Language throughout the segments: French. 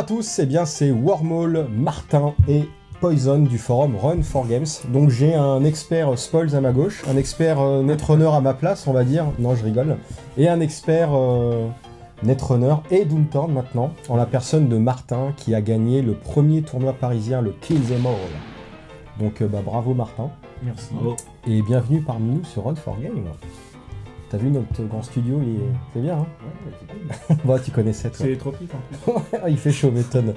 Bonjour à tous, c'est Wormhole, Martin et Poison du forum Run 4 Games. Donc j'ai un expert spoils à ma gauche, un expert Netrunner à ma place, on va dire, non je rigole, et un expert Netrunner et Doomtorn maintenant, en la personne de Martin qui a gagné le premier tournoi parisien, le Kill Them All. Donc bravo Martin. Merci. Bravo. Et bienvenue parmi nous sur Run 4 Games. T'as vu notre grand studio, c'est bien, hein? Ouais, Bon, tu connaissais toi. c'est tropique en plus. Il fait chaud, m'étonne.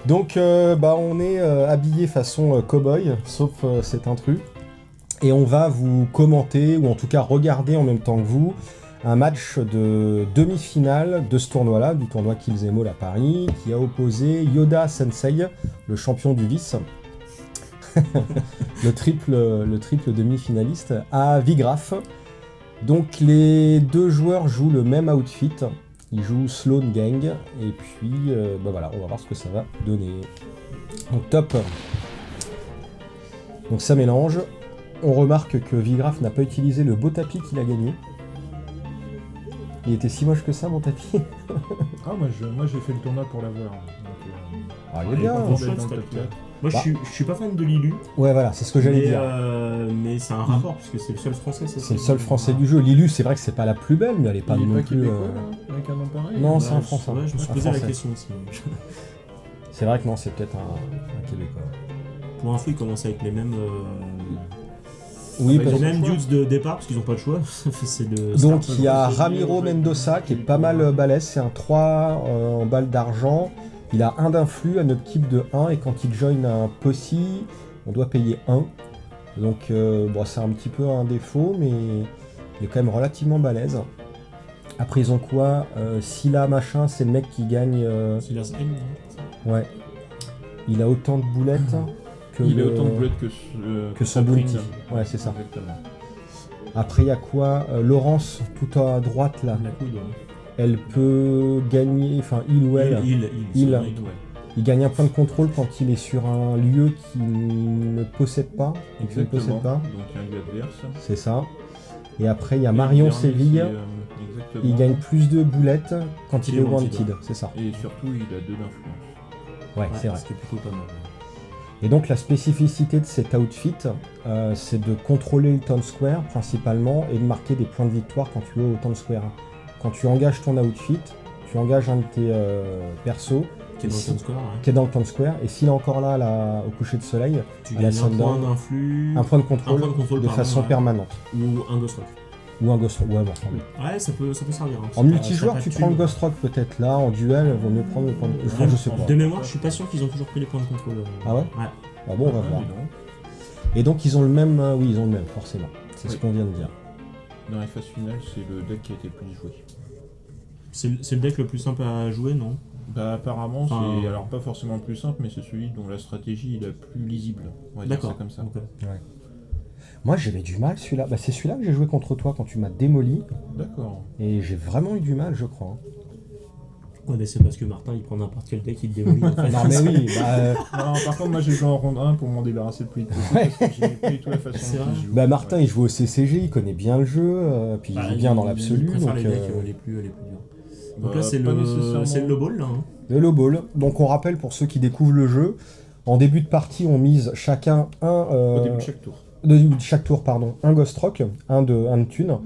Donc, on est habillé façon cow-boy, sauf cet intrus. Et on va vous commenter, ou en tout cas regarder en même temps que vous, un match de demi-finale de ce tournoi-là, du tournoi Kill Them All à Paris, qui a opposé Yoda Sensei, le champion du vice, le triple demi-finaliste, à Vigraf. Donc les deux joueurs jouent le même outfit, ils jouent Sloan Gang, et puis voilà, on va voir ce que ça va donner. Donc top. Donc ça mélange. On remarque que Vigraf n'a pas utilisé le beau tapis qu'il a gagné. Il était si moche que ça, mon tapis. Ah, moi j'ai fait le tournoi pour l'avoir. Ah, il est bien. Franchement, ce top 4. Moi, je suis pas fan de Lilu. Ouais, voilà, c'est ce que j'allais dire. Mais c'est un rapport, puisque c'est le seul français. C'est le seul français du jeu. Lilu, c'est vrai que c'est pas la plus belle, mais elle est pas Il est non pas plus. québécois, là, avec un nom pareil. Non, Ouais, c'est un français. Ouais, je me suis Un posé la Français. question aussi. C'est vrai que non, c'est peut-être un Québécois. Pour info, ils commencent avec les mêmes. Oui, bah, parce les que... mêmes dudes de départ, parce qu'ils n'ont pas le choix. C'est le Donc start. il y a Ramiro Mendoza qui est pas mal balèze, c'est un 3 en balle d'argent. Il a 1 d'influx, un upkeep de 1, et quand il join un Posse, on doit payer 1. Donc c'est un petit peu un défaut, mais il est quand même relativement balèze. Après ils ont quoi Scylla machin, c'est le mec qui gagne... C'est la N, Ouais. Il a autant de boulettes que Il a le- autant de boulettes que son bounty. Ouais, c'est ça. Exactement. Après il y a quoi Laurence, tout à droite là. La coude, ouais. Elle peut gagner, enfin il ou elle, Il. Il. il gagne un point de contrôle quand il est sur un lieu qu'il ne possède pas, et qu'il ne Exactement. possède pas, Donc il y a un lieu adverse. c'est ça. Et après il y a Marion Et le dernier, Séville, c'est, exactement. il gagne plus de boulettes quand il est Wanted. wanted, c'est ça. Et surtout, il a 2 d'influence. Ouais, c'est vrai. Ce qui est plutôt pas mal. Et donc la spécificité de cet outfit, c'est de contrôler le town square principalement et de marquer des points de victoire quand tu es au town square. Quand tu engages ton outfit, tu engages un de tes persos Qui est dans le Town Square, qui est dans le town square, et s'il est encore là au coucher de soleil, Tu à la gagnes un point sundown, d'influx. un point de contrôle, Un point de contrôle, de pardon, façon ouais. permanente. Ou un Ghost Rock. Ou un Ghost Rock, ouais, bon, enfin, oui. Ouais, ça peut servir. Hein. En Ça multijoueur, pas tu de prends le thune. Ghost Rock peut-être, là, en duel, il vaut mieux prendre le point de contrôle. Je sais pas. De mémoire, je suis pas sûr qu'ils ont toujours pris les points de contrôle. Ah ouais Ouais. Ah bon, on va Ah, voir. dis donc. Et donc ils ont le même, oui, ils ont le même, forcément. C'est ce Oui. qu'on vient de dire. Dans les phases finales, c'est le deck qui a été le plus joué. C'est le deck le plus simple à jouer, non? Bah apparemment, Enfin, c'est alors pas forcément le plus simple, mais c'est celui dont la stratégie est la plus lisible. On va dire ça D'accord. comme ça. Ok. Moi j'avais du mal celui-là, c'est celui-là que j'ai joué contre toi quand tu m'as démoli, D'accord. et j'ai vraiment eu du mal, je crois. Ouais, mais c'est parce que Martin il prend n'importe quel deck, il te démolit. En fait. Non mais oui, Non, par contre, moi j'ai joué en ronde 1 pour m'en débarrasser le plus vite possible parce que j'ai pris toute la façon C'est dont vrai. il joue. bah Martin Ouais. il joue au CCG, il connaît bien le jeu, puis il Bah, joue bien dans il l'absolu. préfère Donc, les decks les plus durs. Donc Bah, là, c'est pas le nécessairement. low ball là. Hein. Le low ball. Donc on rappelle pour ceux qui découvrent le jeu, en début de partie on mise chacun Au début de chaque tour. chaque tour, pardon, un Ghost Rock, un de thune.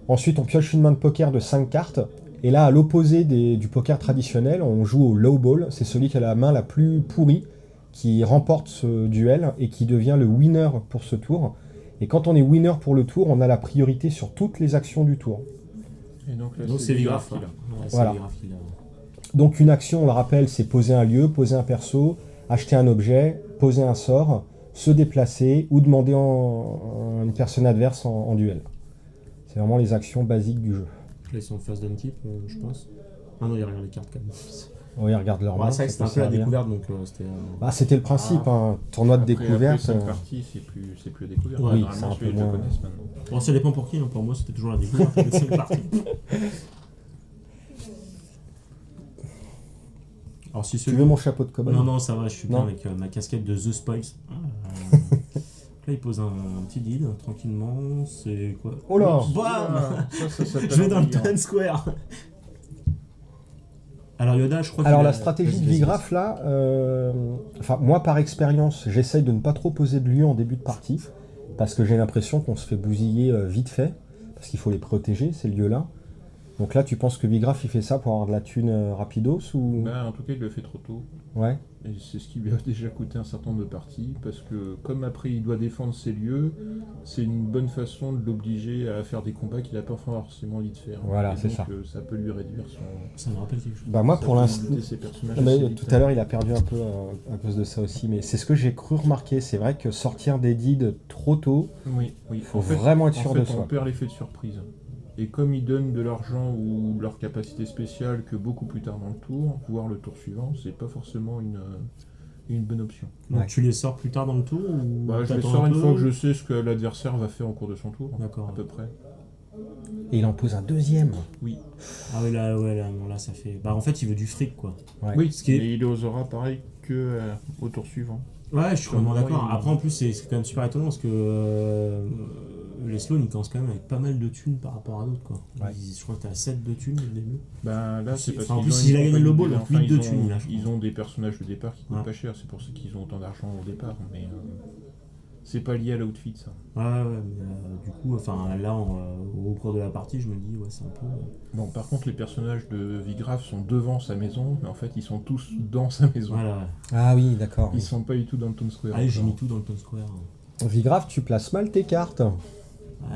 Ensuite on pioche une main de poker de 5 cartes. Et là, à l'opposé du poker traditionnel, on joue au low ball. C'est celui qui a la main la plus pourrie, qui remporte ce duel et qui devient le winner pour ce tour. Et quand on est winner pour le tour, on a la priorité sur toutes les actions du tour. Et donc là, Donc c'est Vigraf qui qui l'a. l'a. Ouais, c'est Voilà. Vigraf qui l'a. Donc une action, on le rappelle, c'est poser un lieu, poser un perso, acheter un objet, poser un sort, se déplacer ou demander une personne adverse en duel. C'est vraiment les actions basiques du jeu. Là, ils sont en phase d'un type, je pense. Ah non, il y a rien les cartes quand même. Oui, regarde leur main. Ouais, c'est vrai que ça c'était un peut peu la servir. découverte, donc c'était. Bah, c'était le principe, hein. Tournoi de Après, découverte. Après 5 parties, c'est plus la découverte. Ouais, oui, Normalement, c'est un peu celui-là, je le moins- connaisse maintenant. Bon, ça dépend pour qui, hein. Pour moi c'était toujours la découverte, mais c'est parti. Alors si Tu celui. veux mon chapeau de cowboy? Non, non, ça va, je suis bien Non. avec ma casquette de The Spoils. Là, il pose un petit deal, tranquillement. C'est quoi? Oh là! Bam Ça s'appelle Je vais dans le un délire. Town Square. Alors Yoda, je crois Alors qu'il la a- stratégie de vas-y, Vigraf là, enfin moi par expérience, j'essaye de ne pas trop poser de lieux en début de partie, parce que j'ai l'impression qu'on se fait bousiller vite fait, parce qu'il faut les protéger ces lieux-là. Donc là tu penses que Vigraf il fait ça pour avoir de la thune rapidos ou... Bah, en tout cas, il le fait trop tôt. Ouais, Et c'est ce qui lui a déjà coûté un certain nombre de parties, parce que comme après il doit défendre ses lieux, c'est une bonne façon de l'obliger à faire des combats qu'il n'a pas forcément envie de faire. Voilà, Et c'est donc, ça. Ça peut lui réduire son... Ça me rappelle quelque chose. bah moi ça pour peut l'instant... limiter ses personnages Ah bah, assez vite. tout à l'heure il a perdu un peu à cause de ça aussi, mais c'est ce que j'ai cru remarquer, c'est vrai que sortir des deeds trop tôt, Oui, oui. faut vraiment être sûr en de fait, soi. on perd l'effet de surprise. Et comme ils donnent de l'argent ou leur capacité spéciale que beaucoup plus tard dans le tour, voire le tour suivant, c'est pas forcément une bonne option. Donc Ouais. tu les sors plus tard dans le tour ou Bah, je les t'attends sors un une peu fois que je sais ce que l'adversaire va faire au cours de son tour, D'accord. à peu près. Et il en pose un deuxième. Ah oui, là, ouais, là, non, là, ça fait... Bah, en fait, il veut du fric, quoi. Ouais. Oui, Ce qui est- mais il osera pareil que au tour suivant. Ouais, je suis Comme vraiment moi, d'accord. il- Après, en plus, c'est quand même super étonnant parce que les Sloan, ils commencent quand même avec pas mal de thunes par rapport à d'autres, quoi. Ouais. Je crois que t'as 7 de thunes au début. Ben là, c'est parce Enfin, en qu'ils plus, ont il a une gagné le compagnie Lobo, de- donc 8 de ils ont- thunes, là, je Ils crois. ont des personnages de départ qui coûtent Ouais. pas cher, c'est pour ça qu'ils ont autant d'argent au départ, mais c'est pas lié à l'outfit, ça. Ouais, mais du coup, enfin, là, au cours de la partie, je me dis, ouais, c'est un peu... Bon, par contre, les personnages de Vigraf sont devant sa maison, mais en fait, ils sont tous dans sa maison. Voilà, ouais. Ah oui, d'accord. Ils sont pas du tout dans le Town Square. Allez, j'ai encore. mis tout dans le Town Square. Vigraf, tu places mal tes cartes.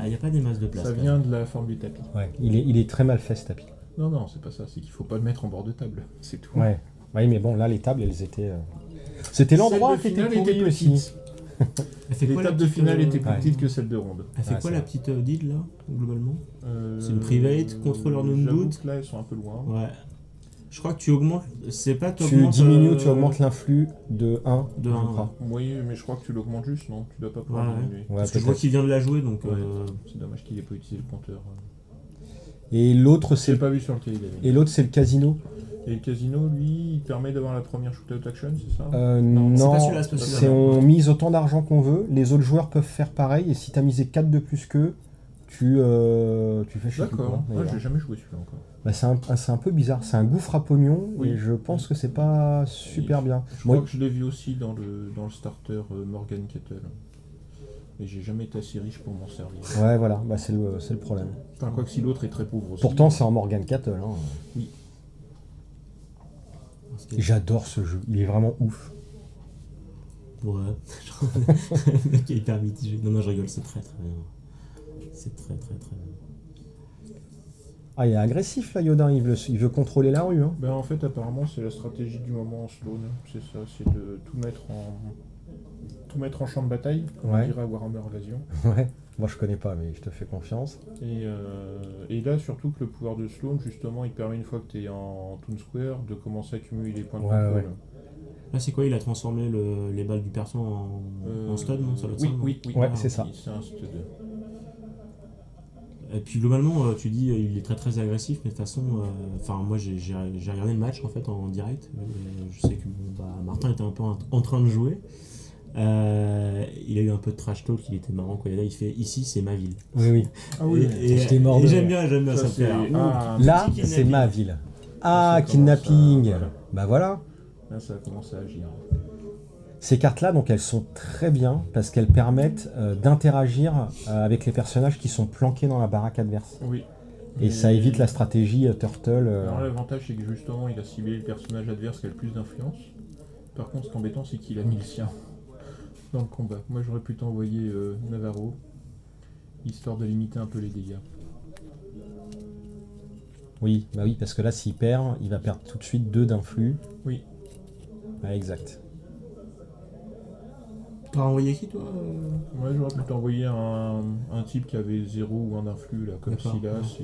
Il n'y a pas des masses de place. Ça quand vient même. de la forme du tapis. Ouais, il est très mal fait ce tapis. Non, non, c'est pas ça, c'est qu'il faut pas le mettre en bord de table, c'est tout. Ouais. Oui, mais bon, là, les tables, elles étaient... C'était l'endroit Celle de qui était finale pourri était aussi. petite. Elle fait Les quoi, la tables de petite, finale étaient plus ouais. petites que celles de ronde. Elle fait Ouais, quoi, c'est la vrai. petite deal, là, globalement Euh, C'est une private contre leur known j'avoue good. que là, elles sont un peu loin. Ouais. Je crois que tu augmentes... C'est pas Tu augmentes, diminues, tu augmentes l'influx de 1, de je 1, crois. Oui, mais je crois que tu l'augmentes juste, non? Tu dois pas pouvoir Ouais, ouais. diminuer. Ouais, Parce que je vois peut-être. qu'il vient de la jouer, donc... Ouais. C'est dommage qu'il ait pas utilisé le compteur. Et l'autre, J'ai c'est pas vu sur lequel il avait. et l'autre, c'est le casino. Et le casino, lui, il permet d'avoir la première shootout action, c'est ça? Non, c'est pas celui-là, c'est pas celui-là. c'est on mise autant d'argent qu'on veut. Les autres joueurs peuvent faire pareil. Et si tu as misé 4 de plus qu'eux, tu fais je sais plus D'accord. quoi, Ah, d'ailleurs. j'ai jamais joué celui-là encore. Bah, c'est un peu bizarre. C'est un gouffre à pognon. Oui. Et je pense que c'est pas super bien. Je crois Moi, que je l'ai vu aussi dans le starter Morgan Kettle. Et j'ai jamais été assez riche pour m'en servir. ouais, voilà. Bah, c'est le problème. Enfin, quoi que si l'autre est très pauvre aussi. Pourtant, c'est en Morgan Cattle. Hein. Oui. Parce que- J'adore ce jeu. Il est vraiment ouf. Ouais. Le mec est hyper mitigé. Non, je rigole, c'est très très bien. C'est très très très bien. Ah, il est agressif là, Yoda. Il veut contrôler la rue. Hein. Ben, en fait, apparemment, c'est la stratégie du moment en Sloan. C'est ça, c'est de tout mettre en champ de bataille, comme Ouais. on dirait à Warhammer Invasion. Ouais. Moi, je connais pas, mais je te fais confiance. Et là, surtout que le pouvoir de Sloan, justement, il permet, une fois que tu es en Town Square, de commencer à accumuler les points de Ouais, contrôle. ouais. Là, c'est quoi? Il a transformé les balles du perso en stud, non? Ça doit être Oui, ça, non oui, oui. Ouais, Ah, c'est ça. oui, c'est un stud. Et puis globalement, tu dis il est très très agressif, mais de toute façon, enfin moi j'ai regardé le match en fait en direct. Je sais que bon, bah, Martin était un peu en train de jouer. Il a eu un peu de trash talk, il était marrant quoi. Et là il fait ici c'est ma ville. Oui, oui. Ah oui, j'étais mort de j'aime rire. bien ça me Ça, fait. c'est- ah, Là, petit c'est kidnapping. ma ville. Ah, Ça kidnapping. commence à- voilà. Bah voilà. là, ça a commencé à agir. Ces cartes-là, donc, elles sont très bien parce qu'elles permettent d'interagir avec les personnages qui sont planqués dans la baraque adverse. Oui. Et ça évite la stratégie Turtle. Alors l'avantage, c'est que justement, il a ciblé le personnage adverse qui a le plus d'influence. Par contre, ce qui est embêtant, c'est qu'il a mis le sien dans le combat. Moi, j'aurais plutôt envoyé Navarro, histoire de limiter un peu les dégâts. Oui, bah oui, parce que là, s'il perd, il va perdre tout de suite 2 d'influx. Oui. Ouais, exact. T'as envoyé qui toi Moi, j'aurais plutôt envoyé un type qui avait 0 ou un influx, là, comme D'accord, Silas.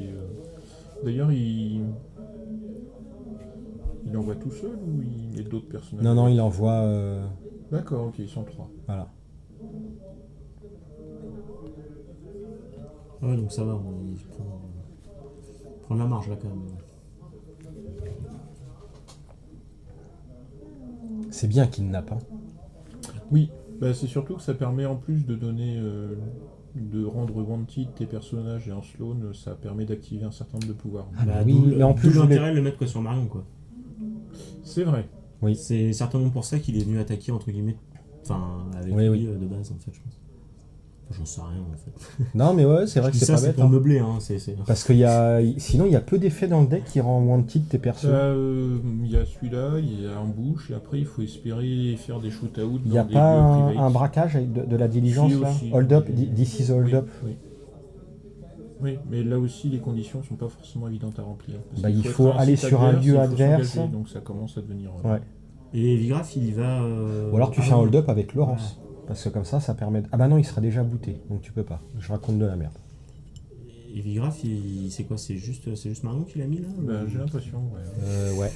D'ailleurs, il envoie tout seul ou il met d'autres personnages? Non, non, il envoie. D'accord, ok, ils sont 3. Voilà. Ouais donc ça va, il prend de la marge là quand même. C'est bien qu'il n'a pas. Oui, bah, c'est surtout que ça permet en plus de donner, de rendre wanted tes personnages et en Sloan, ça permet d'activer un certain nombre de pouvoirs. Ah bah oui, mais en plus, d'où je voulais- l'intérêt de le mettre que sur Marion quoi. C'est vrai. Oui. C'est certainement pour ça qu'il est venu attaquer, entre guillemets, enfin, avec Oui, lui de base, en fait, je pense. Enfin, j'en sais rien, en fait. Non, mais ouais, c'est vrai Je que dis c'est ça, pas c'est bête. pour Hein. meubler, hein, Parce sinon, il y a peu d'effets dans le deck qui rend wanted tes persos. Il y a celui-là, il y a un bush, et après il faut espérer faire des shoot-out Il dans n'y a des pas lieux un privés. braquage avec de la diligence Si, là aussi. Hold up, this is hold Oui, up. oui. Oui, mais là aussi les conditions sont pas forcément évidentes à remplir. Parce Bah, qu'il il être faut un aller site sur un lieu et il faut adverse. s'engager, donc ça commence à devenir. Ouais. Et Vigraf, il y va. Ou alors tu ah fais un oui. hold up avec Laurence. Parce que comme ça permet. Ah bah non, il sera déjà booté, donc tu peux pas. Je raconte de la merde. Et Vigraf, c'est quoi? C'est juste Marion qui l'a mis là Bah, j'ai l'impression, ouais. Ouais.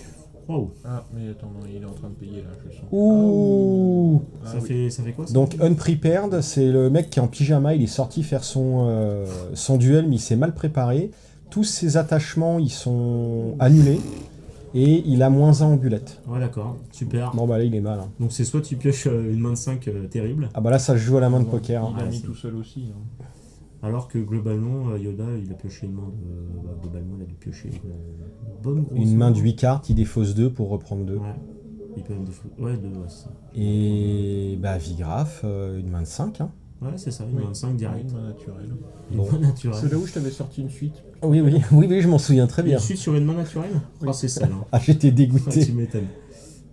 Wow. Ah, mais attends, non, il est en train de payer là, je le sens. Ouh. Ah, Ça, oui. ça fait quoi ça? Donc unprepared, c'est le mec qui est en pyjama, il est sorti faire son duel, mais il s'est mal préparé. Tous ses attachements, ils sont annulés. Et il a -1 en bullet. Ouais, d'accord, super. Bon bah là, il est mal. Hein. Donc c'est soit tu pioches une main de 5 terrible, Ah bah là, ça se joue à la main de Non, poker. Hein. Il a Ah, mis c'est- tout seul aussi. Hein. alors que globalement, Yoda, il a pioché une main de. Bah, globalement, il a dû piocher une bonne grosse Une main de 8 cartes, il défausse 2 pour reprendre 2. Ouais. Il peut même défaut. Ouais, 2, ouais, c'est ça. Et bah Vigraf, une main de 5. Hein. Ouais, c'est ça, une Oui. main de 5 direct. Une main naturelle. Une Bon. main naturelle. C'est là où je t'avais sorti une suite. Oui, je m'en souviens très bien. Une suite sur une main naturelle. Oui. Oh, c'est ça, hein. Ah, j'étais Tu dégoûté. m'étonnes.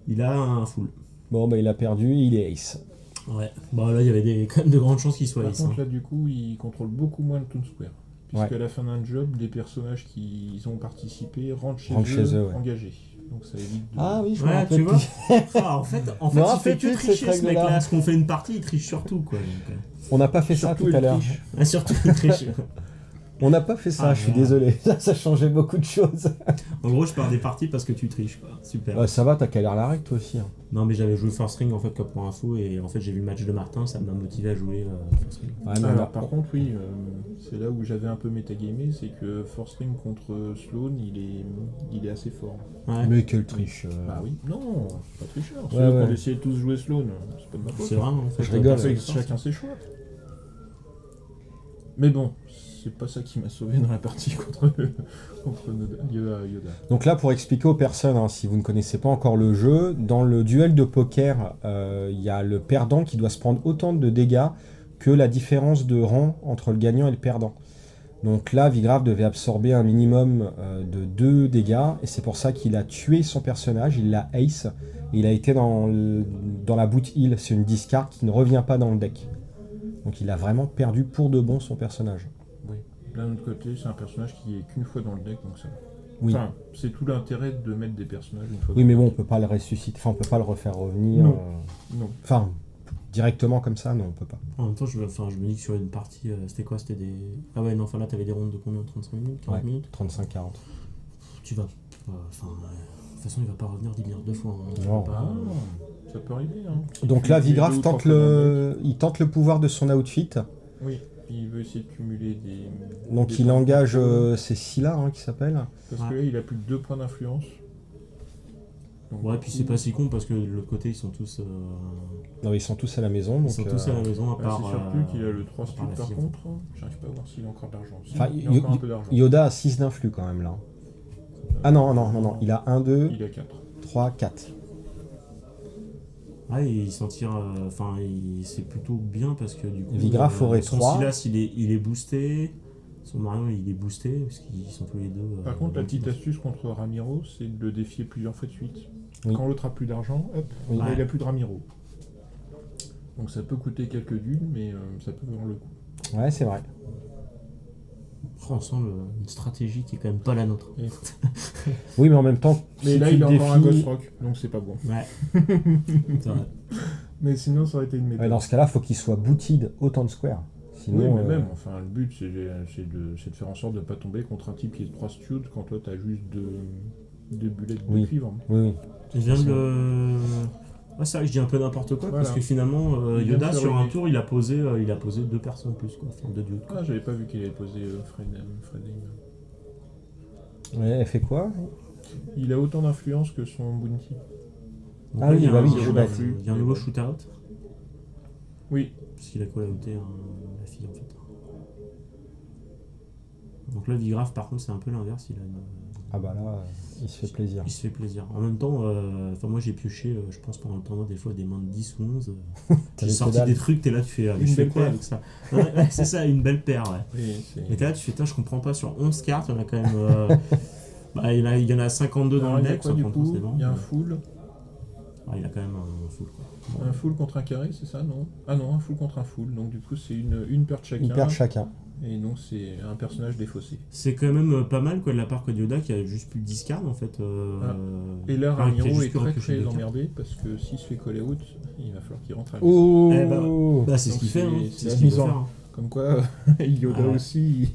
Il a un full. Bon bah il a perdu, il est ace. Ouais. Bah là, il y avait quand même de grandes chances qu'il soit Par ace. contre, Hein. là, du coup, il contrôle beaucoup moins le Toon Square. Puisqu'à Ouais. la fin d'un job, des personnages qui ont participé rentrent chez eux, ouais. engagés. Donc ça évite de... Ah oui, je me Ouais, rappelle tu vois. plus. Ah, en fait, Me il fait rappelle que plus de cette tricher ce règle-là. mec-là. Parce qu'on fait une partie, il triche surtout, quoi. Donc, On n'a pas fait ça Surtout tout à il l'heure. triche. ah, surtout, il triche. On n'a pas fait ça, Ah, je suis merde. désolé. Ça changeait beaucoup de choses. En gros, je pars des parties parce que tu triches, quoi. Super. Ça va, t'as qu'à l'air la règle toi aussi. Hein. Non, mais j'avais joué First Ring en fait comme pour info et en fait j'ai vu le match de Martin, ça m'a motivé à jouer First Ring. Ouais, mais Alors, là, par contre, oui, c'est là où j'avais un peu métagamé, c'est que Force Ring contre Sloan, il est assez fort. Ouais. mais quel triche. Bah oui, non, c'est pas tricheur. Ouais, Ceux qui ouais. ont décidé de tous jouer Sloan, c'est pas de ma faute. C'est vrai, en fait. Je rigole. Après, chacun ses choix. Mais bon, c'est pas ça qui m'a sauvé dans la partie contre Yoda. Donc là, pour expliquer aux personnes, hein, si vous ne connaissez pas encore le jeu, dans le duel de poker, il y a le perdant qui doit se prendre autant de dégâts que la différence de rang entre le gagnant et le perdant. Donc là, Vigraf devait absorber un minimum de 2 dégâts, et c'est pour ça qu'il a tué son personnage, il l'a ace, et il a été dans la boot heal, c'est une discard qui ne revient pas dans le deck. Donc il a vraiment perdu pour de bon son personnage. Oui. D'un autre côté, c'est un personnage qui est qu'une fois dans le deck, donc ça va. Oui. Enfin, c'est tout l'intérêt de mettre des personnages une fois Oui, dans mais le bon, on deck. peut pas le ressusciter, enfin on peut pas le refaire revenir. Non. Non. Enfin, directement comme ça, non, on peut pas. En même temps, je me dis que sur une partie, c'était quoi? C'était des. Ah ouais, non, enfin là t'avais des rondes de combien? 35 minutes 40 Ouais. minutes 35-40. Tu vas. Enfin, de toute façon, il va pas revenir 10 milliards de fois. Hein. Tu Non. vas pas- Ah, ça peut arriver. Hein. Si Donc tu là, mets Vigraf deux ou trois tente fois dans le il tente le pouvoir de son outfit. deck. Oui, il veut essayer de cumuler des. Donc des il points de engage, contrôle. c'est Scylla hein, qui s'appelle. Parce Ouais. que là, il a plus que 2 points d'influence. Donc, Ouais, puis c'est pas si con parce que de l'autre côté, ils sont tous. Non, ils sont tous à la maison. Ils Donc, sont tous à la maison à bah, part. c'est surtout qu'il a le 3 à part studs la par fille. contre. J'arrive pas à voir s'il a encore de l'argent. Si, Enfin, il a encore un peu d'argent. Yoda a 6 d'influx quand même là. Ah non, il a 1, 2, Il a 4. 3, 4. Ah, et il s'en tire. Enfin, c'est plutôt bien parce que du coup. Vigraf aurait son 3. Silas, il est boosté. Son Marion, il est boosté parce qu'ils sont tous les deux. Par contre, dans la le petite team. astuce contre Ramiro, c'est de le défier plusieurs fois de suite. Oui. Quand l'autre a plus d'argent, hop, Oui. là, il a plus de Ramiro. Donc ça peut coûter quelques dunes, mais ça peut valoir le coup. Ouais, c'est vrai. Oh, on sent une stratégie qui est quand même pas la nôtre. Oui, mais en même temps, Mais si là, tu il a le encore un défies- Ghost Rock, donc c'est pas bon. Ouais. C'est vrai. Mais sinon, ça aurait été une méthode. Ouais, dans ce cas-là, faut qu'il soit booted autant de square. Sinon, Oui, mais même, enfin, le but, c'est de faire en sorte de ne pas tomber contre un type qui est 3 studs quand toi, t'as juste deux bullets de Oui. cuivre. Oui, oui. Il vient de le. Ouais, c'est vrai que je dis un peu n'importe quoi Voilà. parce que finalement, Il vient Yoda, de faire sur une- un tour, il a posé 2 personnes plus, quoi. Enfin, 2 duos. Ah, j'avais pas vu qu'il avait posé Fred. Ouais, elle fait quoi? Il a autant d'influence que son bounty. Donc Ah là, oui, il y a bah un, oui, il y a je un- bête. il y a un nouveau shootout. Oui, Parce qu'il a call-outé la fille, en fait. Donc là, Vigraf, par contre, c'est un peu l'inverse. Il a Ah bah là, il se fait plaisir. Il se fait plaisir. En même temps, moi j'ai pioché, je pense pendant le tournoi des fois des mains de 10 ou 11. T'as J'ai les sorti pédales. des trucs, t'es là, tu fais, Une je fais belle quoi paire. avec ça? Ouais, c'est ça, une belle paire, ouais. Oui, c'est- Et t'es là, tu fais, je comprends pas, sur 11 cartes, il y en a quand même. Il y en a 52 dans Alors, le il y a deck, quoi, du 53 coup c'est bon. Il y a un mais- full. Il a quand même un full, quoi. Un full contre un carré, c'est ça, non? Ah non, un full contre un full. Donc du coup, c'est une paire de chacun. Ils perdent chacun. Et donc c'est un personnage défaussé. C'est quand même pas mal, quoi, de la part de Yoda qui a juste plus de 10 cartes, en fait. Et là, Ah, qui a Ramiro juste est pu très repiocher très deux cartes. emmerdé parce que s'il se fait coller out, il va falloir qu'il rentre à la maison. Oh Bah, c'est ce Donc qu'il fait, hein. c'est C'est la ce qu'il mise veut en- faire, hein. Comme quoi, Yoda Ouais. aussi.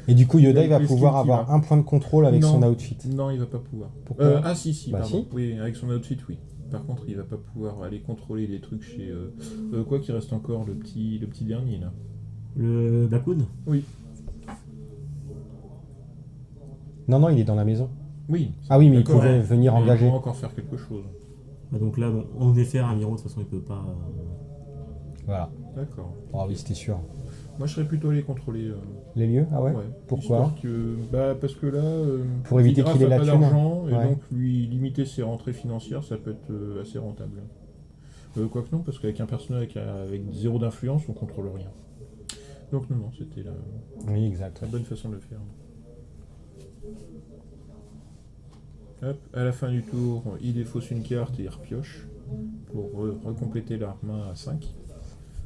Et du coup, Yoda, il va Avec les pouvoir skills qu'il avoir a. un point de contrôle avec Non. son outfit. Non, il va pas pouvoir. Pourquoi Ah si, Bah, pardon. si. Oui, avec son outfit, oui. Par contre, il va pas pouvoir aller contrôler les trucs chez. Quoi qu'il reste encore le petit dernier là. Le Blackwood? Oui. Non, il est dans la maison. Oui. Ah oui, mais il D'accord, pouvait ouais. venir Mais engager. Il va encore faire quelque chose. Bah, donc là, bon, en effet, Ramiro, de toute façon, il peut pas. Voilà. D'accord. Ah oui, c'était sûr. Moi, je serais plutôt allé contrôler. Les lieux Ah ouais, Pourquoi Histoire que, parce que là, Pour éviter Vigraf qu'il ait a la pas thune. d'argent et Ouais. donc lui limiter ses rentrées financières, ça peut être assez rentable. Quoique non, parce qu'avec un personnage avec zéro d'influence, on contrôle rien. Donc non, c'était Oui, exact. la bonne façon de le faire. Hop, à la fin du tour, il défausse une carte et il repioche pour recompléter la main à 5.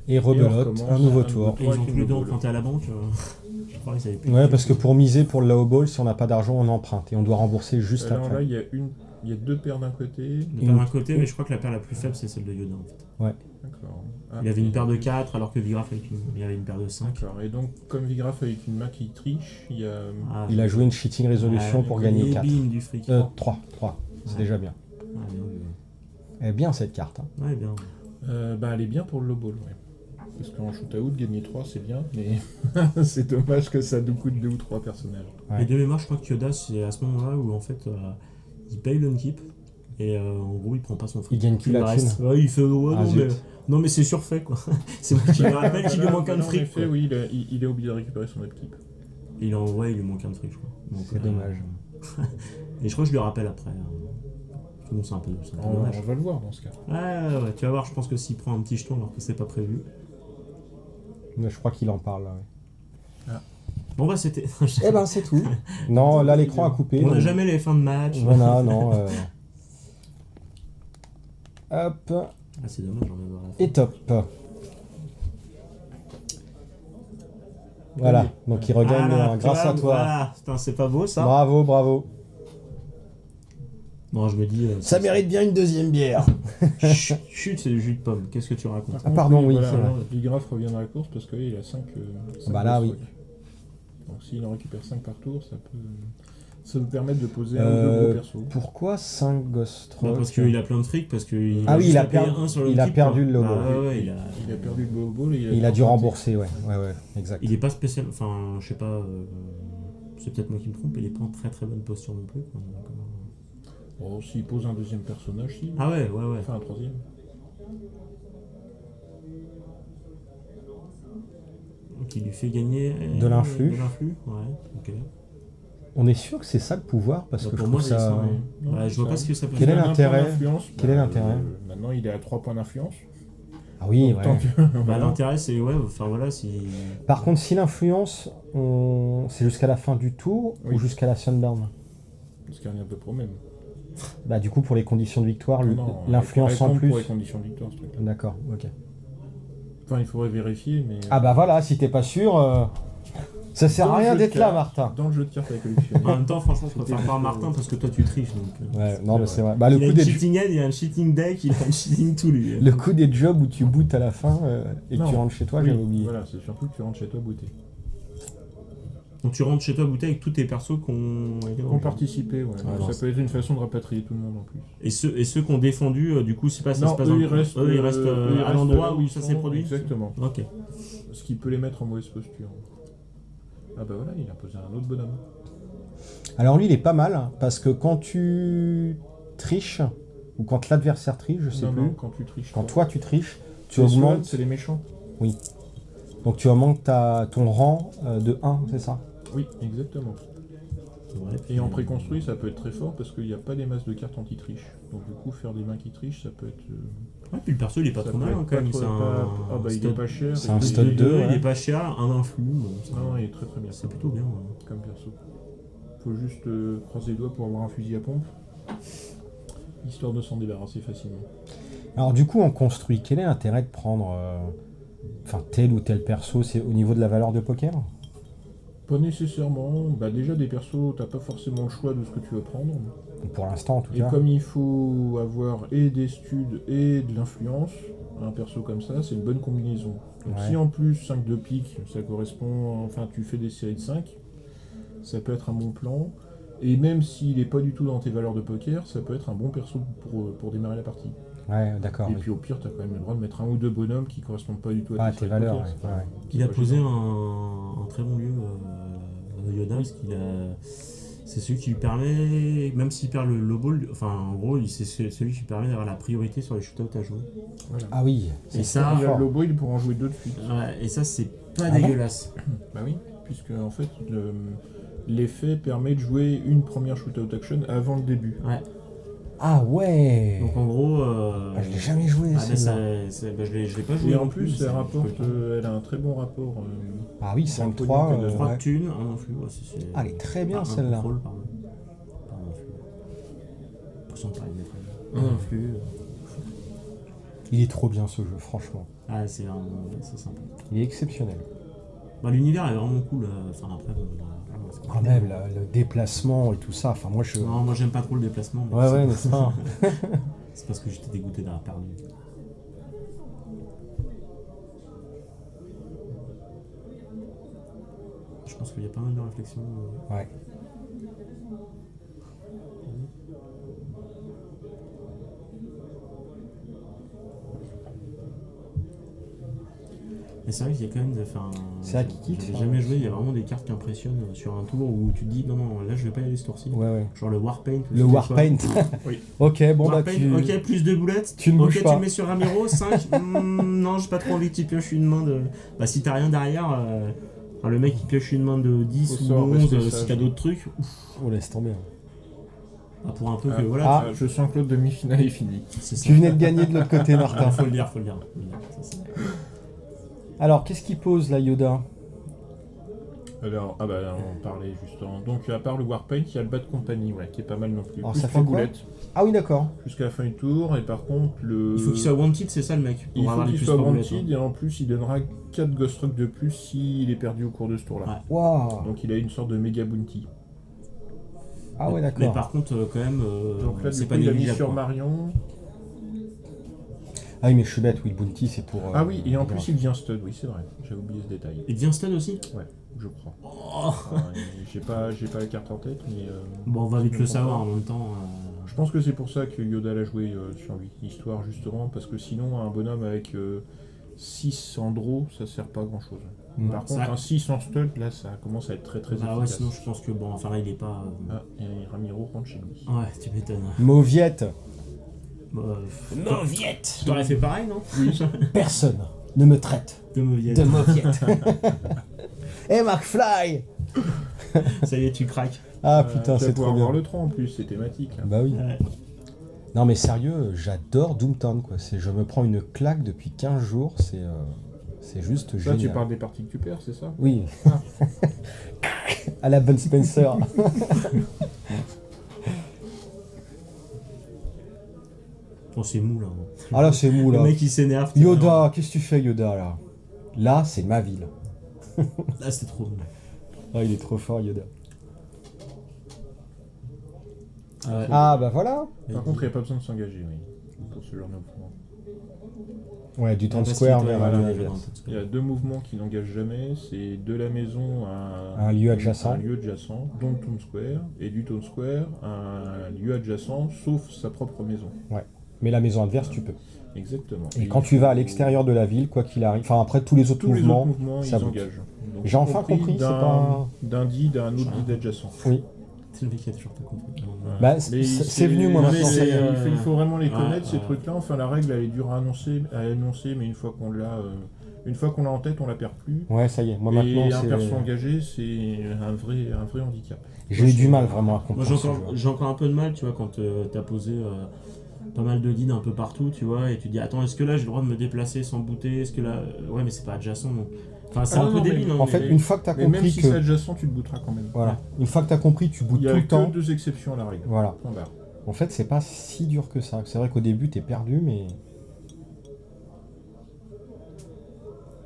Et rebelote, recommence un nouveau un tour. nouveau Et ils ont avec tous une les deux low emprunté à la banque. Je crois qu'ils avaient plus. Ouais, parce que pour miser pour le low ball, si on n'a pas d'argent, on emprunte et on doit rembourser juste Alors après. là, il y a deux paires d'un côté. La paire d'un côté, mais je crois que la paire la plus faible, c'est celle de Yoda, en fait. D'accord. Ah, Il avait et une paire de donc- 4, alors que Vigraf, il avait une paire de 5. D'accord. Et donc, comme Vigraf avec une main qui triche, il y a. Ah, Il a joué une cheating résolution ouais, pour et gagner 4. bim, du fric. 3, c'est Ouais. déjà bien. Ouais, bien vu. Elle est bien cette carte. Hein. Ouais, bien. Elle est bien pour le low ball, ouais. Parce qu'en shoot-out, gagner 3, c'est bien, mais c'est dommage que ça nous coûte 2 ou 3 personnages. Ouais. Et de mémoire, je crois que Yoda, c'est à ce moment-là où en fait, il paye l'unkeep et en gros, il prend pas son fric. Il gagne plus Il la reste. thune. Ouais, il fait ouais, Ah, non, mais, zut. non, mais c'est surfait quoi. C'est moi qui me rappelle qu'il lui manque un de En fric. effet, quoi. oui, il est obligé de récupérer son upkeep. Il en ouais, il lui manque un de fric, je crois. Donc, C'est dommage. Et je crois que je lui rappelle après. Bon, c'est un peu dommage. On va le voir dans ce cas. Ouais, tu vas voir, je pense que s'il prend un petit jeton alors que c'est pas prévu. Mais je crois qu'il en parle. Là, ouais. Bon, bah, c'était. Eh ben, c'est tout. Non, là, l'écran a coupé. On n'a donc- jamais les fins de match. Voilà, non. Hop, Ah, c'est dommage, on va voir la fin. et top. Voilà, donc il regagne Voilà, grâce tu vois, à toi. Voilà, putain, c'est pas beau ça. Bravo, bravo. Non, je me dis. Ça mérite bien une deuxième bière. Chut, c'est du jus de pomme. Qu'est-ce que tu racontes? Ah, pardon, oui, voilà, c'est vrai. alors, Vigraf revient dans la course parce qu'il a 5. Bah là, oui. Donc s'il en récupère 5 par tour, ça peut permettre de poser un ou deux gros persos. Pourquoi 5 Ghost Non, Rock parce qu'il a plein de fric, parce qu'il Ah oui, juste il a à payer perdu- un sur il a type, perdu quoi. le logo. Bah, ouais, Il a perdu le ball et Il a dû emprunté. rembourser, ouais, exact. il est pas spécial. Enfin, je sais pas. C'est peut-être moi qui me trompe, il est pas en très très bonne posture non plus. Quoi. Donc, Oh, s'il pose un deuxième personnage, si. Ah ouais. Enfin un troisième. Donc il lui fait gagner. De l'influx. De l'influx, ouais, ok. On est sûr que c'est ça le pouvoir parce Bah, que pour je moi, trouve c'est ça. ça, ouais. Non, Bah, c'est je vois ça. pas ce que ça peut Quel est faire. Il a un l'intérêt point d'influence, Quel est l'intérêt Maintenant, il est à 3 points d'influence. Ah oui, Donc, ouais. tant que- Bah, voilà. l'intérêt, c'est. Ouais, enfin voilà, si. Par contre, si l'influence, c'est jusqu'à la fin du tour Oui. ou jusqu'à la sundown Parce qu'il y a un peu pro même. Bah du coup, pour les conditions de victoire, Non, l'influence il en compte plus. pour les conditions de victoire, ce truc. D'accord, ok. Enfin, il faudrait vérifier, mais. Ah bah voilà, si t'es pas sûr, ça sert Dans à le rien jeu de d'être là, cartes. Martin. Dans le jeu de cartes avec collectionner. En même temps, franchement, je préfère pas Martin parce que toi tu triches. Donc, Ouais, c'est non mais vrai. c'est vrai. Bah le il a coup une des cheating head, il a un cheating deck, il a un cheating tout lui. le coup des jobs où tu bootes à la fin et que Non. tu rentres chez toi, Oui, j'avais oublié. Voilà, c'est surtout que tu rentres chez toi booté. Donc tu rentres chez toi bouteille avec tous tes persos qu'on Ont participé, ouais. non, Ça peut être une façon de rapatrier tout le monde en plus. Et ceux qui ont défendu, du coup, c'est pas ça Non, se passe eux, dans ils restent, eux, ils restent eux, ils à restent l'endroit là où ils ça sont, s'est produit. Exactement. Ok. Ce qui peut les mettre en mauvaise posture. Ah bah voilà, il a posé un autre bonhomme. Alors lui, il est pas mal hein, parce que quand tu triches ou quand l'adversaire triche, je sais Non, plus, non, quand tu triches. quand toi tu triches, tu Les SWAT, augmentes, c'est les méchants. donc tu augmentes ton rang de 1, c'est ça? Oui, exactement. Ouais, Et en préconstruit, ça peut être très fort parce qu'il n'y a pas des masses de cartes anti-triche. Donc du coup, faire des mains qui trichent, ça peut être... Ouais, puis le perso il est pas ça trop peut mal être hein, quand même. trop- C'est pas- un. Ah bah il est pas cher. C'est un il est- stud 2, il ouais. est pas cher, un influx. Bon, Non, il est très très bien. c'est plutôt bien. Ouais. Comme perso. Faut juste croiser les doigts pour avoir un fusil à pompe. Histoire de s'en débarrasser facilement. Alors du coup, on construit. Quel est l'intérêt de prendre tel ou tel perso? C'est au niveau de la valeur de poker? Pas nécessairement. Bah déjà des persos, t'as pas forcément le choix de ce que tu veux prendre. Pour l'instant, en tout Et cas. comme il faut avoir et des studs et de l'influence, un perso comme ça, c'est une bonne combinaison. Donc Ouais. si en plus 5 de pique, ça correspond, enfin tu fais des séries de 5, ça peut être un bon plan. Et même s'il est pas du tout dans tes valeurs de poker, ça peut être un bon perso pour démarrer la partie. Ouais, d'accord. Et Oui. puis au pire, t'as quand même le droit de mettre un ou deux bonhommes qui correspondent pas du tout à Ah, tes tes séries de valeurs, poker, ouais, c'est pas- ouais. c'est Il a pas posé gênant. un très bon lieu Yoda parce qu'il a. C'est celui qui lui permet, même s'il perd le low ball, enfin en gros, c'est celui qui lui permet d'avoir la priorité sur les shootouts à jouer. Voilà. Ah oui. Et c'est ça, Il a fort. le lobo, il pourra en jouer deux de suite. Ouais, et ça, c'est pas Ah bon dégueulasse. Bah oui, puisque en fait, l'effet permet de jouer une première shootout action avant le début. Ouais. Ah ouais. Donc en gros. Ah, je l'ai jamais joué. Ah, bah, celle-là. je l'ai pas joué. Et en non plus, c'est- elle rapporte, je peux le elle a un très bon rapport. Ah oui, Dans le 5-3. pognon que de 3 ouais. thunes, un influx. Ouais, Ah, elle est très bien un celle-là. contrôle, pardon. Pas un influx. L'impression de parler de métro. Un influx. Il est trop bien ce jeu, franchement. Ah, c'est sympa. Il est exceptionnel. Bah, l'univers est vraiment cool. Enfin, après, bon, c'est Ah même le déplacement et tout ça. Enfin moi je. Non, moi j'aime pas trop le déplacement. Mais Ouais c'est- ouais, n'est-ce pas? C'est parce que j'étais dégoûté d'avoir perdu. Je pense qu'il y a pas mal de réflexions. Ouais. Mais c'est vrai qu'il y a quand même. Enfin, C'est à qui quitte, j'avais ça, jamais joué. Il y a c'est- vraiment des cartes qui impressionnent sur un tour où tu te dis non, non, là je vais pas y aller ce tour-ci. Ouais ouais. Genre le Warpaint. ou Le je sais Warpaint. quoi. Oui. Ok bon bah Warpaint, tu. ok, plus de boulettes. tu ne ok, bouges tu pas. le mets sur Ramiro, 5. Non, j'ai pas trop envie que tu pioches une main de. Bah, si t'as rien derrière, enfin, le mec qui pioche une main de 10 Faut ou savoir 11, rester si sage. t'as d'autres trucs, Oh laisse tomber. bah, pour un peu Ah. que voilà, Ah. Je sens que l'autre demi-finale est finie. c'est ça. Tu venais de gagner de l'autre côté Ah, Martin. faut le dire, faut le dire. Ça, c'est- Alors qu'est-ce qu'il pose là Yoda? Alors, ah bah on parlait justement. Donc à part le Warpaint, il y a le Bad Company, ouais, qui est pas mal non plus. Alors, Plus ça 3 fait quoi boulettes Ah oui d'accord. jusqu'à la fin du tour. Et par contre, le. Il faut qu'il soit wanted, c'est ça le mec. Il pour faut avoir les qu'il plus soit trois boulettes, wanted et en plus il donnera 4 Ghost Rock de plus s'il est perdu au cours de ce tour-là. Ouais. Waouh. Donc il a une sorte de méga bounty. Ah ouais Mais d'accord. par contre, quand même, Donc là, du c'est coup, pas il a mis négligeable. sur quoi. Marion. Ah oui mais je suis bête. Oui le bounty c'est pour. Ah oui, et en plus il devient stud, oui, c'est vrai. J'avais oublié ce détail. Il devient stud aussi. Ouais, je crois. Oh. Enfin, j'ai pas la carte en tête, mais. Bon, on va vite je le comprends savoir pas. en même temps. Je pense que c'est pour ça que Yoda l'a joué sur lui. Histoire justement, parce que sinon, un bonhomme avec 6 en draw, ça sert pas à grand chose. Mm. Par Ça- contre, un 6 en stud, là, ça commence à être très très Ah ouais, efficace. sinon je pense que bon, enfin là il est pas. Ah, et Ramiro rentre chez lui. Ouais, tu m'étonnes. Mauviette. Mauviette. Tu t'aurais fait pareil, non? Personne ne me traite De Mauviette. de mauviette. Eh McFly. Ça y est, tu craques. Ah putain Tu vas c'est pouvoir trop bien. voir le 3 en plus, c'est thématique. Là. Bah oui. Ouais. Non mais sérieux, j'adore Doomtown quoi. Je me prends une claque depuis 15 jours, c'est juste Là, génial. tu parles des parties que tu perds, c'est ça? Oui. Ah. À la bonne Spencer. Oh, c'est mou là. Ah là c'est mou Le là. mec il s'énerve. Yoda, qu'est-ce que tu fais Yoda là? Là c'est ma ville. Là c'est trop mou. Ah il est trop fort Yoda. Ah ouais. Ah bah voilà. Par contre, il n'y a pas besoin de s'engager, oui, pour ce genre de mouvement. Ouais du Town Parce Square qu'il était- vers voilà, un il lieu était dans adverse. le Town Il y Square. a deux mouvements qui n'engagent jamais, c'est de la maison à Un lieu adjacent. un lieu adjacent, dont Town Square, et du Town Square à un lieu adjacent, sauf sa propre maison. Mais la maison adverse tu peux. Exactement. Et quand tu vas à l'extérieur de la ville, quoi qu'il arrive, enfin après tous les autres tous les mouvements, autres mouvements, ça ils bouge. engagent. Donc, J'ai enfin compris, c'est pas- d'un deed à un autre deed adjacent. oui. C'est le mec qui a toujours pas compris. Bah, Mais c'est venu moi mais maintenant. c'est- ça y est. il faut vraiment les Ouais, connaître ces ouais. trucs-là. Enfin, la règle elle est dure à énoncer, mais une fois qu'on l'a, Une fois qu'on l'a en tête, on la perd plus. Ouais, ça y est. Moi Et maintenant, un perso c'est. engagé, c'est un vrai handicap. J'ai eu du mal vraiment à Moi comprendre. ce jeu. j'ai encore un peu de mal, tu vois, quand t'as posé pas mal de guides un peu partout, tu vois, et tu dis attends, est-ce que là j'ai le droit de me déplacer sans booter? Est-ce que là. Ouais, mais c'est pas adjacent donc. Enfin, c'est Ah un non, peu non, débile, mais- hein. En fait, une fois que t'as Mais même compris si c'est que. adjacent, tu te booteras quand même. Voilà. Une fois que t'as compris, tu boutes Il y tout a le temps. que 2 exceptions à la règle. Voilà. Point barre. En fait, c'est pas si dur que ça. C'est vrai qu'au début, t'es perdu, mais.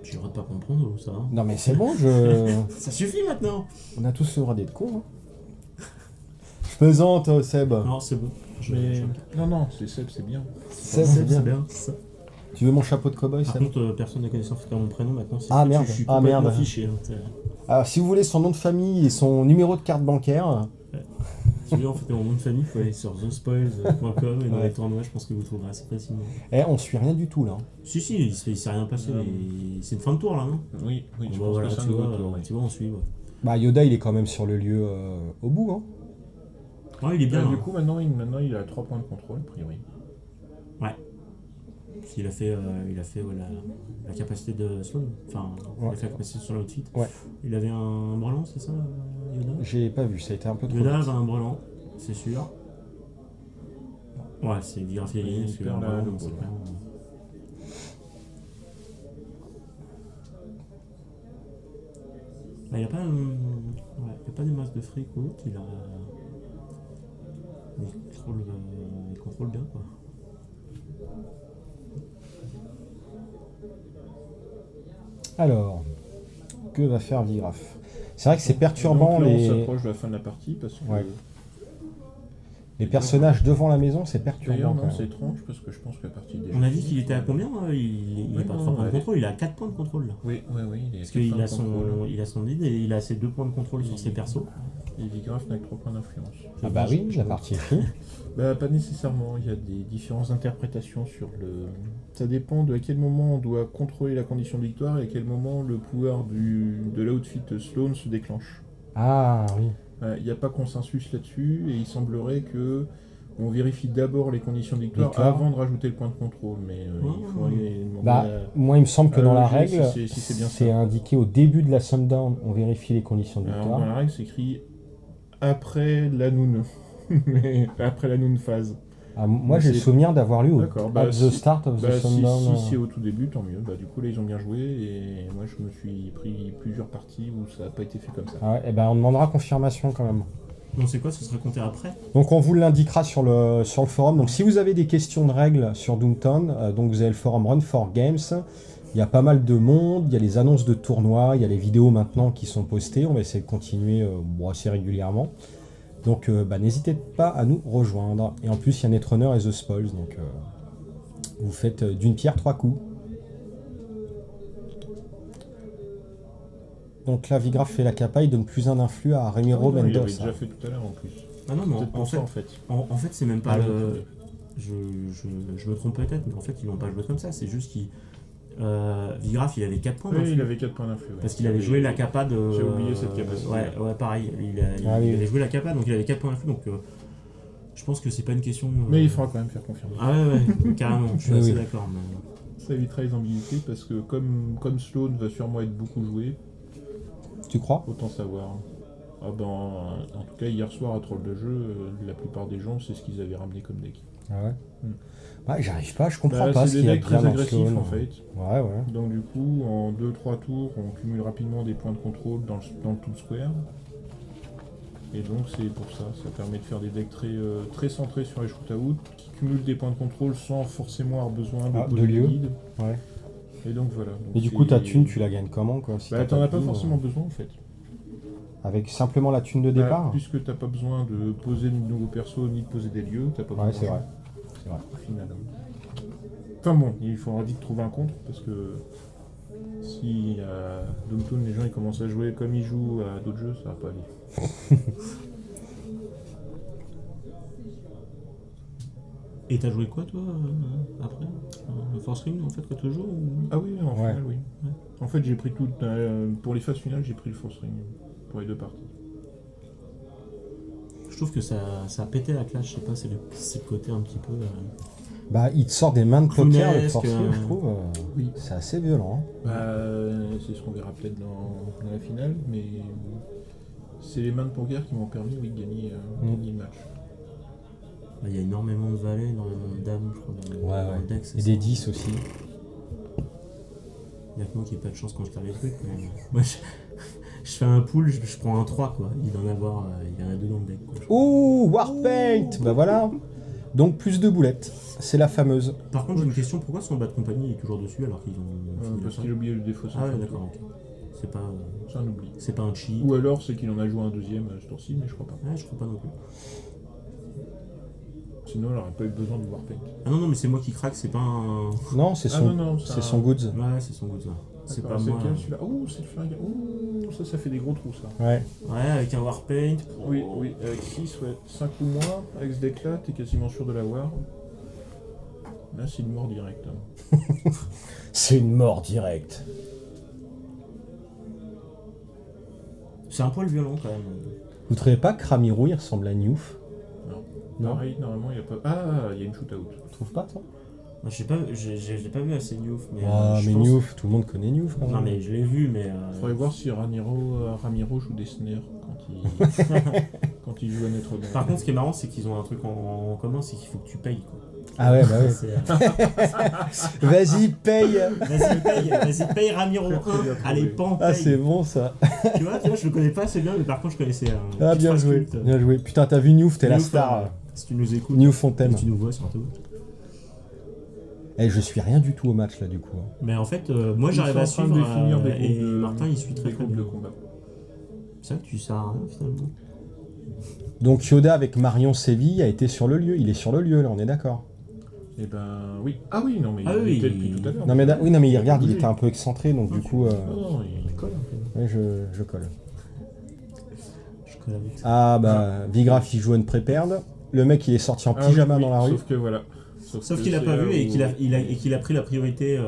Tu rates pas comprendre ou ça hein. Non, mais c'est bon, je. Ça suffit maintenant. On a tous le droit d'être cons. Hein. Je plaisante, Seb. Non, c'est bon. Mais... Non, c'est Seb, c'est bien. Seb, c'est bien. Ça. Tu veux mon chapeau de cow-boy, Par Seb? contre, personne ne connaissant faire mon prénom maintenant. Ah, merde. Je suis Ah, complètement merde. fiché. Hein, Alors, si vous voulez son nom de famille et son numéro de carte bancaire, si vous voulez en fait mon nom de famille, il faut aller sur thespoils.com et dans Ouais. les tournois, je pense que vous trouverez assez facilement. on suit rien du tout là. Si, il s'est rien passé. Non. Mais c'est une fin de tour là, non? Oui, je Bon, pense voilà, que c'est un tu nouveau vois, tour. Oui. tu vois, on suit. Ouais. Bah, Yoda, il est quand même sur le lieu au bout. Hein. Ouais, il est bien. Du hein. coup, maintenant, il a 3 points de contrôle, a priori. Il a fait, ouais, la capacité de Sloan. Enfin, il a Ouais. fait la capacité sur l'outfit. Ouais. Il avait un brelan, c'est ça, Yoda? J'ai pas vu, ça a été un peu trop. Yoda vite. avait un brelan, c'est sûr. Ouais, c'est graphié Il parce que perd un la- brelan, le c'est brelan. vraiment- Bah, il a pas, il a pas des masses de fric ou autre, il contrôle bien quoi. Alors, que va faire Vigraf? C'est vrai que c'est perturbant Donc là, on les s'approche de la fin de la partie parce que... Ouais. Personnages devant la maison, c'est D'ailleurs, perturbant. non, quand c'est même. étrange parce que je pense que la partie est déjà On a dit finie. qu'il était à combien il Ouais, est pas à non, 3 points de ouais. contrôle, il a 4 points de contrôle là. Oui, il est Parce à qu'il 4 a points de contrôle. il a son lead et il a ses 2 points de contrôle sur ses persos. Et Vigraf n'a que 3 points d'influence. Ah bah oui, la partie est finie. Bah, pas nécessairement, il y a des différentes interprétations sur le... Ça dépend de à quel moment on doit contrôler la condition de victoire et à quel moment le pouvoir de l'outfit Sloan se déclenche. Ah oui. Il n'y a pas consensus là-dessus et il semblerait que on vérifie d'abord les conditions de victoire avant de rajouter le point de contrôle, mais il faudrait demander Bah, moi, il me semble que dans la l'OG règle, si c'est bien c'est ça. indiqué au début de la sundown, on vérifie les conditions de Alors, victoire. dans la règle, c'est écrit après la noon. Mais après la noon phase. Ah, moi, Donc, j'ai le c'est- souvenir d'avoir lu D'accord, at the start of the Bah, sundown. si c'est au tout début, tant mieux. Bah, du coup, là, ils ont bien joué et moi, je me suis pris plusieurs parties où ça n'a pas été fait comme ça. Ah ouais, et ben on demandera confirmation quand même. Non, c'est quoi? Ce sera compté après? Donc on vous l'indiquera sur le forum. Donc si vous avez des questions de règles sur Doomtown, donc vous avez le forum Run for Games. Il y a pas mal de monde, il y a les annonces de tournois, il y a les vidéos maintenant qui sont postées. On va essayer de continuer assez régulièrement. Donc n'hésitez pas à nous rejoindre. Et en plus il y a Netrunner et The Spoils. Donc vous faites d'une pierre 3 coups. Donc là Vigraf fait la capa, il donne plus un influx à Ramiro Non, il l'avait Mendoza. déjà fait tout à l'heure en plus. Ah non, mais Peut-être pour ça, fait, en fait. en fait, c'est même pas Ah oui. le. Je me trompe peut-être, mais en fait, ils l'ont pas joué comme ça. C'est juste qu'il. Vigraf, il avait 4 points. Oui, d'influx. il avait 4 points d'influx. Parce qu'il avait joué la capa de. J'ai oublié cette capacité. Ouais, pareil. Il Ah oui. avait joué la capa, donc il avait 4 points d'influx. Donc je pense que c'est pas une question. Mais il faudra quand même faire confiance. Ah ouais, carrément, je suis Oui, assez oui. d'accord. Mais... Ça évitera les ambiguïtés parce que comme Sloan va sûrement être beaucoup joué, Tu crois? autant savoir. Ah ben, en tout cas, hier soir à Troll de jeu, la plupart des gens, c'est ce qu'ils avaient ramené comme deck. Ah ouais. Mm. Ouais, j'arrive pas, je comprends Bah, pas ce c'est des qu'il y a decks bien très dans agressifs Sloan. en fait. Ouais, ouais. Donc du coup, en 2-3 tours, on cumule rapidement des points de contrôle dans le Tool Square. Et donc c'est pour ça, ça permet de faire des decks très centrés sur les shoot-out, qui cumulent des points de contrôle sans forcément avoir besoin de Ah, poser de des lieu. guides. Ouais. Et donc voilà. Donc Et du coup, ta c'est- thune, tu la gagnes comment quoi si Bah, t'as t'en as de pas thune, forcément besoin en fait. Avec simplement la thune de Bah, départ? puisque t'as pas besoin de poser de nouveaux persos ni de poser des lieux, t'as pas besoin Ouais, c'est d'argent, vrai. C'est vrai. au final. Enfin bon, il faudra vite trouver un contre parce que si à Doomtown les gens ils commencent à jouer comme ils jouent à d'autres jeux, ça va pas aller. Et t'as joué quoi toi après le Force Ring en fait quand tu joues ou... Ah oui, en Ouais. finale, oui. En fait, j'ai pris tout. Pour les phases finales, j'ai pris le Force Ring pour les deux parties. Je trouve que ça a pété la clash, je sais pas, c'est le côté un petit peu Bah, il te sort des mains de poker, le Funeste, forcier, je trouve. Oui. C'est assez violent. Hein. C'est ce qu'on verra peut-être dans la finale, mais c'est les mains de poker qui m'ont permis de gagner le match. Il y a énormément de valets, énormément de dames, je crois, dans le deck. Et des 10 aussi. Il y a que moi qui n'ai pas de chance quand je tire les trucs. Mais moi, je fais un pool, je prends un 3, quoi. Il y en a 2 dans le deck. Quoi. Ouh, Warpaint. Bah voilà. Donc plus de boulettes. C'est la fameuse. Par contre, j'ai une question, pourquoi son bas de compagnie est toujours dessus alors qu'ils ont fini Parce la qu'il a oublié le défaut. Ah ouais, d'accord, ok. C'est pas, C'est un oubli. c'est pas un cheat. Ou alors c'est qu'il en a joué un deuxième ce tour-ci, mais je crois pas. Ouais, je crois pas non plus. Sinon, elle aurait pas eu besoin de Warpaint. Ah non, mais c'est moi qui craque, c'est pas un... Non, c'est son, non, c'est son goods. Ouais, c'est son goût, ça. C'est pas C'est moi. lequel celui-là? Ouh, c'est le flingue. Ouh, ça fait des gros trous, ça. Ouais. Ouais, avec un Warpaint. Oui, avec 6, ouais. 5 ou moins, avec ce deck-là, t'es quasiment sûr de l'avoir. Là, c'est une mort directe. Hein. C'est une mort directe. C'est un poil violent quand même. Vous trouvez pas que Ramiro il ressemble à Newf? Non. Pareil, normalement, il n'y a pas. Ah, il y a une shoot-out. Tu trouves pas, toi? Moi, j'ai pas vu assez Newf, mais. Ah, je mais pense- Newf, tout le monde connaît Newf quand même. Non, mais je l'ai vu, mais. Faudrait voir si Ramiro joue des snares quand il joue à Notre Dame. Par contre, ce qui est marrant, c'est qu'ils ont un truc en commun, c'est qu'il faut que tu payes, quoi. Ah ouais, bah ouais. Vas-y, paye. Vas-y, paye Ramiro 1. Allez, pan, Ah, paye. c'est bon ça. Tu vois, je le connais pas assez bien, mais par contre, je connaissais. Ah, bien joué. Bien joué. Putain, t'as vu Newf, t'es la Newf, star. Si tu nous écoutes, Newf Fontaine. si tu nous vois surtout. Eh, je suis rien du tout au match là du coup. Mais en fait, moi Ils j'arrive sont à en train de suivre définir des et groupes de- Martin il suit très des très groupes de bien. combat. C'est ça que tu sers à rien finalement. Donc Yoda avec Marion Séville a été sur le lieu. Il est sur le lieu là, on est d'accord. Eh ben oui. Ah oui, non mais Ah il oui, était depuis tout à l'heure. Non mais oui, non mais il regarde, il Oui. était un peu excentré donc du coup. Non, il colle un peu. Ouais, je colle. Je colle avec ça. Ah bah Vigraf il joue à une pré-perde. Le mec il est sorti en Ah pyjama oui, dans la rue. Sauf que voilà. Sauf que qu'il a c'est pas là vu et où- qu'il a pris la priorité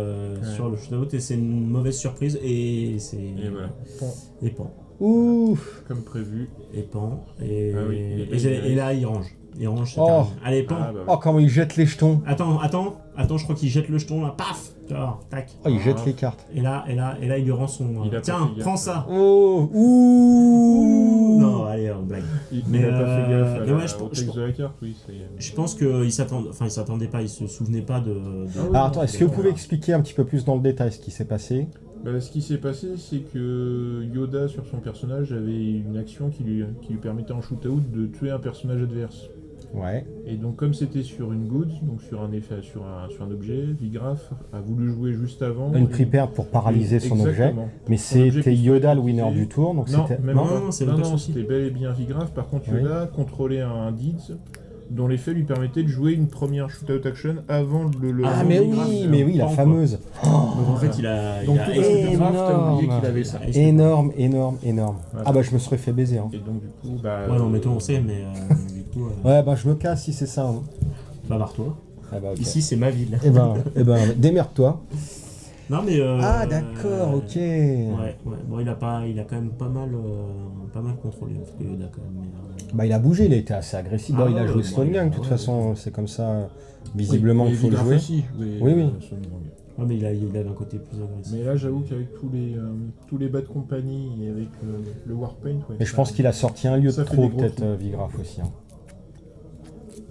sur le shootout et c'est une mauvaise surprise et c'est. Et voilà. Bon, Et pan. Ouh. comme prévu. Et pan. Et, Ah oui, il est et là il range. Il range, c'est Oh. terminé. Allez, pan. Ah bah Oh comment il jette les jetons. Attends, je crois qu'il jette le jeton là, paf. Alors, tac. Oh il Ah. jette les cartes. Et là, il lui rend son. Il a pas Tiens, fait gaffe. prends ça. Oh. Ouh. Non, allez, on blague. Il Mais, n'a pas fait gaffe mais ouais, au texte de la carte, oui. Je pense qu'il s'attendait pas, il se souvenait pas de. Ah oui. Alors attends, est-ce que vous Voilà. pouvez expliquer un petit peu plus dans le détail ce qui s'est passé? Bah, ce qui s'est passé, c'est que Yoda, sur son personnage, avait une action qui lui permettait en shootout de tuer un personnage adverse. Ouais. Et donc, comme c'était sur une goods, donc sur un effet, sur un objet, Vigraf a voulu jouer juste avant. Une pré-perde pour paralyser son objet. Exactement. Mais Son objet c'était qui Yoda le soit winner utilisé. du tour, donc Non, c'était. même Non, pas. non, c'est même pas souci. c'était bel et bien Vigraf. Par contre, Oui. Yoda contrôlait un Deeds dont l'effet lui permettait de jouer une première shootout action avant le. Ah avant mais Vigraf, oui, la pan, quoi. fameuse. Donc en fait, il a. Donc, il a tout parce que esquivé. Vigraf, t'as oublié Énorme. qu'il avait ça. Énorme. Voilà. Ah bah je me serais fait baiser. Hein. Et donc, du coup, bah. Ouais, non, mais toi on sait, mais du coup. Ouais bah je me casse si c'est ça. Hein. Bah, barre-toi. Ah bah ok. Ici, c'est ma ville. Eh ben démerde-toi. Non, mais. Ah d'accord, ok. Ouais. Bon, il a quand même pas mal contrôlé, en tout cas, Yoda, quand même. Mais, Bah il a bougé, il a été assez agressif. Bon, Ah il a ouais, joué bon, Stone il a- Gang, de toute ouais, façon, c'est comme ça, visiblement, Oui, il faut le Vigraf jouer. aussi jouait, Oui, oui. Sonic Gang. ouais, mais il avait un côté plus agressif. Mais là, j'avoue qu'avec tous les bas de compagnie et avec le Warpaint, ouais. Mais je pense qu'il a sorti un lieu de Ça fait trop, des gros peut-être, trous. Vigraf aussi. Hein.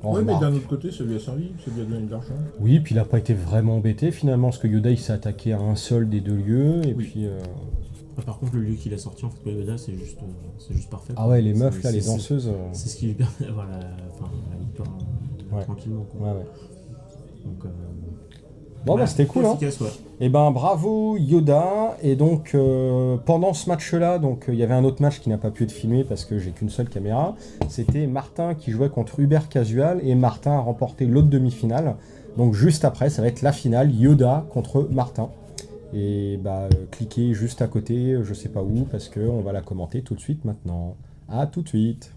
On Ouais, mais remarque. d'un autre côté, ça lui a servi, ça lui a donné de l'argent. Oui, puis il a pas été vraiment embêté finalement, parce que Yoda il s'est attaqué à un seul des deux lieux, et Oui. puis... Ouais, par contre, le lieu qu'il a sorti, en fait, pour Yoda, c'est juste parfait. Ah ouais, les C'est- meufs là, les c'est- danseuses... C'est ce qui lui permet d'avoir la victoire Ouais. tranquillement. Quoi. Ouais. Donc, Bon ouais, bah c'était cool hein. efficace, ouais. Et ben bravo Yoda, et donc pendant ce match-là, donc il y avait un autre match qui n'a pas pu être filmé parce que j'ai qu'une seule caméra, c'était Martin qui jouait contre Hubert Casual, et Martin a remporté l'autre demi-finale, donc juste après ça va être la finale, Yoda contre Martin. Et bah cliquez juste à côté, je sais pas où, parce que on va la commenter tout de suite maintenant. À tout de suite.